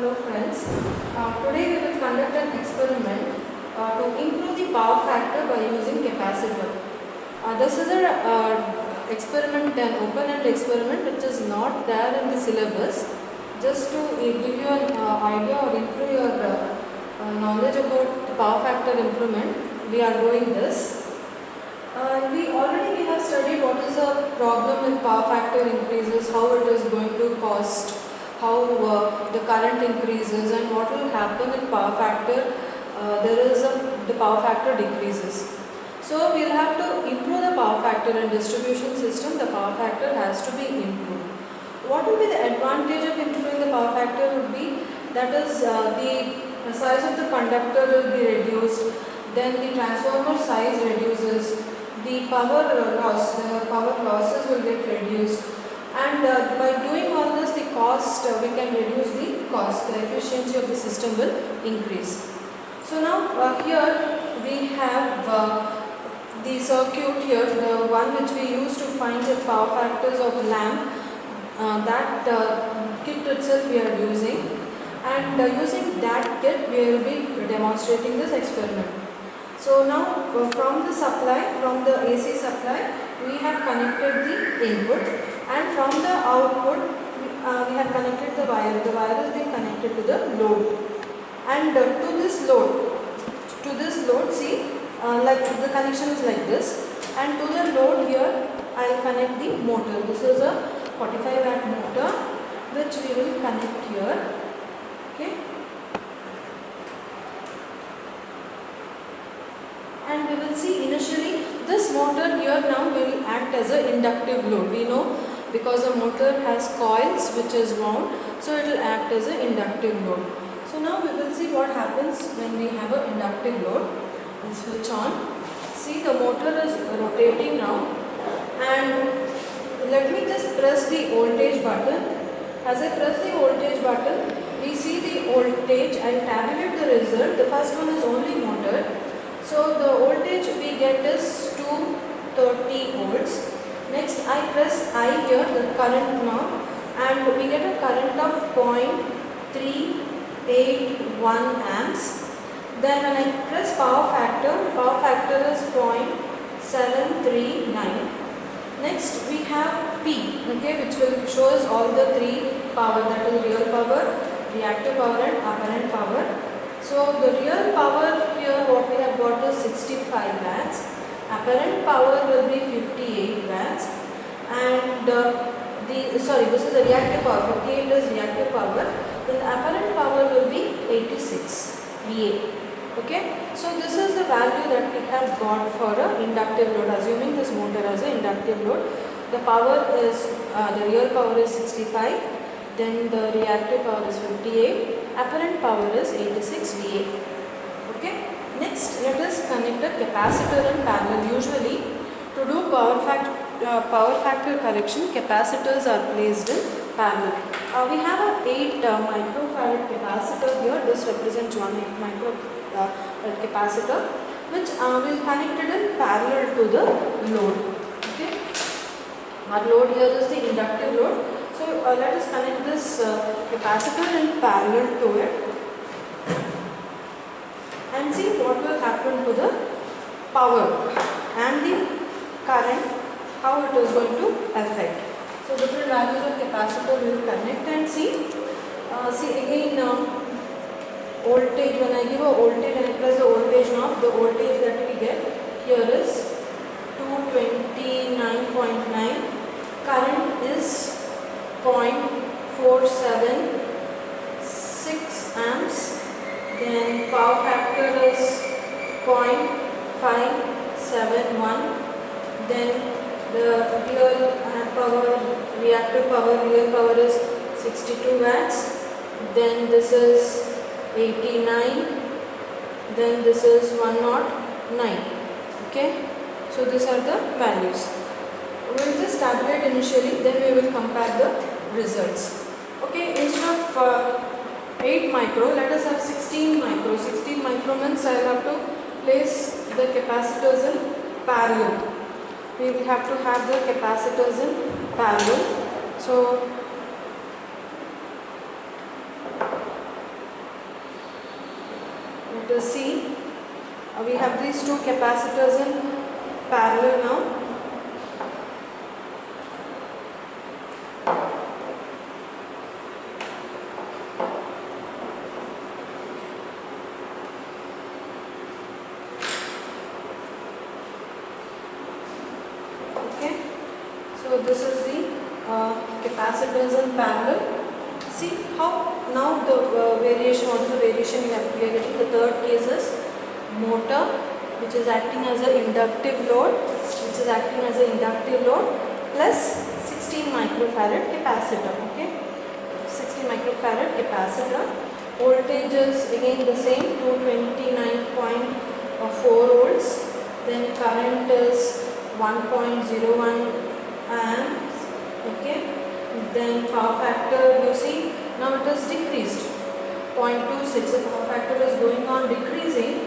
Hello friends, today we will conduct an experiment to improve the power factor by using capacitor. This is an experiment, an open-end experiment which is not there in the syllabus. Just to give you an idea or improve your knowledge about the power factor improvement, we are doing this. We have studied what is a problem if power factor increases, how it is going to cost, how the current increases, and what will happen if power factor the power factor decreases. So we will have to improve the power factor in distribution system. The power factor has to be improved. What will be the advantage of improving the power factor would be that is the size of the conductor will be reduced, then the transformer size reduces, the power losses will get reduced, and by doing all this the cost, we can reduce the cost, the efficiency of the system will increase. So now here we have the circuit here, the one which we use to find the power factors of lamp, that kit itself we are using, and using that kit we will be demonstrating this experiment. So now from the supply, from the AC supply, we have connected the input, and from the output we have connected the wire. The wire is being connected to the load, and to this load, see, like the connection is like this, and to the load here I will connect the motor. This is a 45 watt motor which we will connect here. Okay. And we will see initially this motor here now will act as an inductive load. We know because a motor has coils which is wound, so it will act as an inductive load. So now we will see what happens when we have an inductive load. We'll switch on. See, the motor is rotating now, and let me just press the voltage button. As I press the voltage button, we see the voltage. I tabulate the result. The first one is only motor. So the voltage we get is 230 volts. Next I press I here, the current now, and we get a current of 0.381 amps. Then when I press power factor is 0.739. Next we have P, okay, which will show us all the three power, that is real power, reactive power and apparent power. So the real power here what we have got is 65 watts, apparent power will be 58 watts, and this is the reactive power, 58 is reactive power, then the apparent power will be 86 VA. Okay, so this is the value that we have got for a inductive load, assuming this motor as an inductive load. The power is, the real power is 65, then the reactive power is 58, apparent power is 86 VA. Okay, next let us connect a capacitor in parallel. Usually to do power factor correction, capacitors are placed in parallel. We have a 8 microfarad capacitor here. This represents 1 micro capacitor, which will connected in parallel to the load. Okay, our load here is the inductive load. So let us connect this capacitor in parallel to it and see what will happen to the power and the current, how it is going to affect. So different values of capacitor we will connect and see. See again voltage, when I give a voltage and I press the voltage knob, the voltage that we get here is 229.9, current is 0.476 amps, then power factor is 0.571, then the reactive power, real power is 62 watts, then this is 89, then this is 109. Okay, so these are the values. We will just tabulate initially, then we will compare the results. Okay, instead of 8 micro, let us have 16 micro. 16 micro means I will have to place the capacitors in parallel. We will have to have the capacitors in parallel. So let us see. We have these two capacitors in parallel now. Okay, so this is the capacitors in parallel. See how now the variation, what is the variation we are getting? The third case is motor, which is acting as an inductive load, plus 16 microfarad capacitor. Okay, 16 microfarad capacitor. Voltage is again the same, 229.4 volts. Then current is 1.01 amps. Okay, then power factor, you see now it is decreased, 0.26. The power factor is going on decreasing.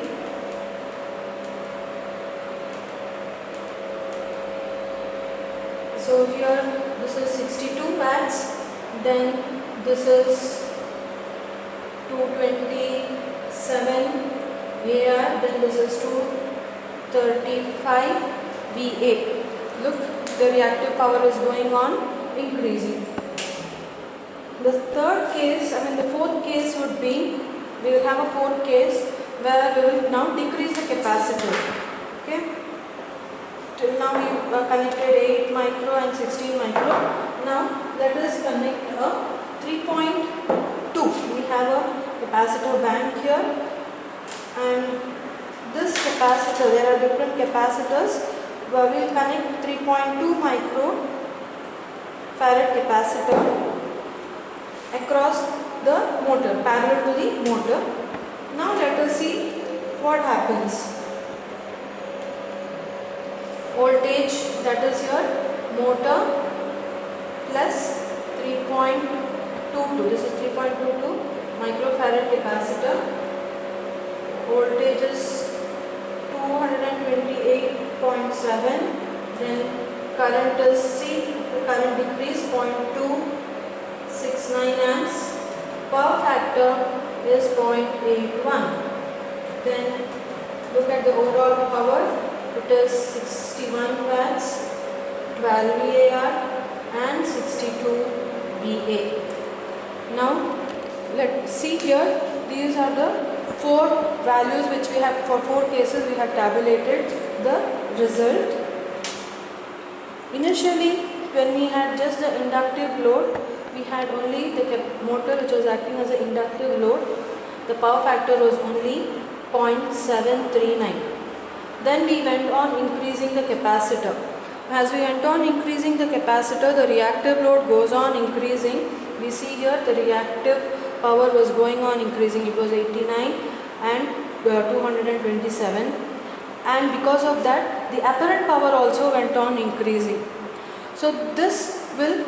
So here this is 62 watts, then this is 227 VAR, then this is 235 VA. Look, the reactive power is going on increasing. The fourth case would be, we will have a fourth case where we will now decrease the capacitor. Okay, till now we connected 8 micro and 16 micro. Now let us connect a 3.2. We have a capacitor bank here, and this capacitor, there are different capacitors. We will connect 3.2 micro farad capacitor across the motor, parallel to the motor. Now let us see what happens. Voltage, that is your motor, plus 3.22, this is 3.22 microfarad capacitor. Voltage is 228.7. then current is, see, current decrease 0.269 amps. Power factor is 0.81. Then look at the overall power. It is 61 watts, 12 VAR and 62 VA. Now let's see here, these are the four values which we have, for four cases we have tabulated the result. Initially, when we had just the inductive load, we had only the motor which was acting as an inductive load. The power factor was only 0.739. Then we went on increasing the capacitor. As we went on increasing the capacitor, the reactive load goes on increasing. We see here the reactive power was going on increasing. It was 89 and 227. And because of that, the apparent power also went on increasing. So this will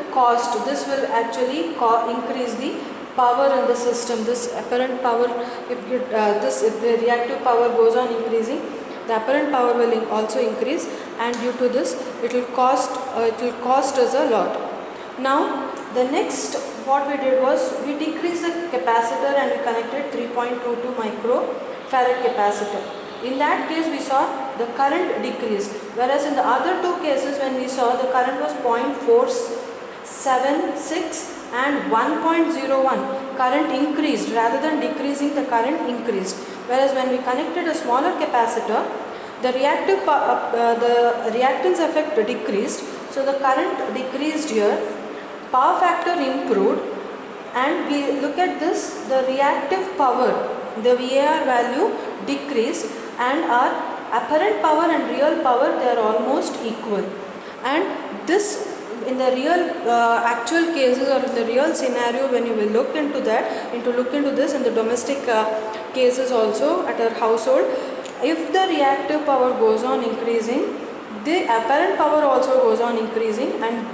actually increase the power in the system. This apparent power, if the reactive power goes on increasing, the apparent power will also increase, and due to this it will cost us a lot. Now the next what we did was we decreased the capacitor and we connected 3.22 microfarad capacitor. In that case we saw the current decreased, whereas in the other two cases when we saw the current was 0.476 and 1.01, current increased rather than decreasing, the current increased. Whereas when we connected a smaller capacitor, the reactance effect decreased, so the current decreased here, power factor improved, and we look at this, the reactive power, the VAR value decreased, and our apparent power and real power, they are almost equal. And this in the real actual cases or in the real scenario, when you will look into this in the domestic cases also at our household, if the reactive power goes on increasing, the apparent power also goes on increasing, and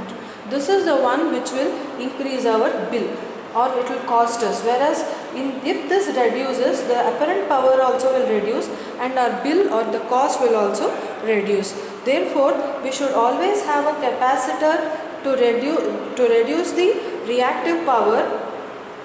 this is the one which will increase our bill or it will cost us. Whereas if this reduces, the apparent power also will reduce and our bill or the cost will also reduce. Therefore, we should always have a capacitor to reduce the reactive power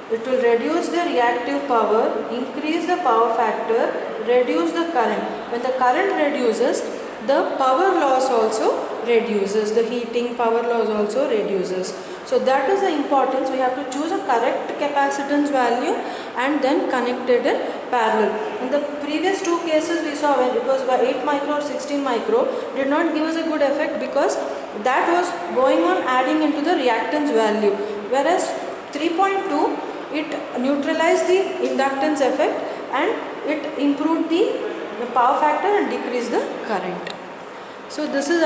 It will reduce the reactive power, increase the power factor, reduce the current. When the current reduces, the power loss also reduces, the heating power loss also reduces. So that is the importance. We have to choose a correct capacitance value and then connect it in parallel. In the previous two cases we saw, when it was by 8 micro or 16 micro, did not give us a good effect because that was going on adding into the reactance value, whereas 3.2, it neutralized the inductance effect and it improved the power factor and decreased the current. So this is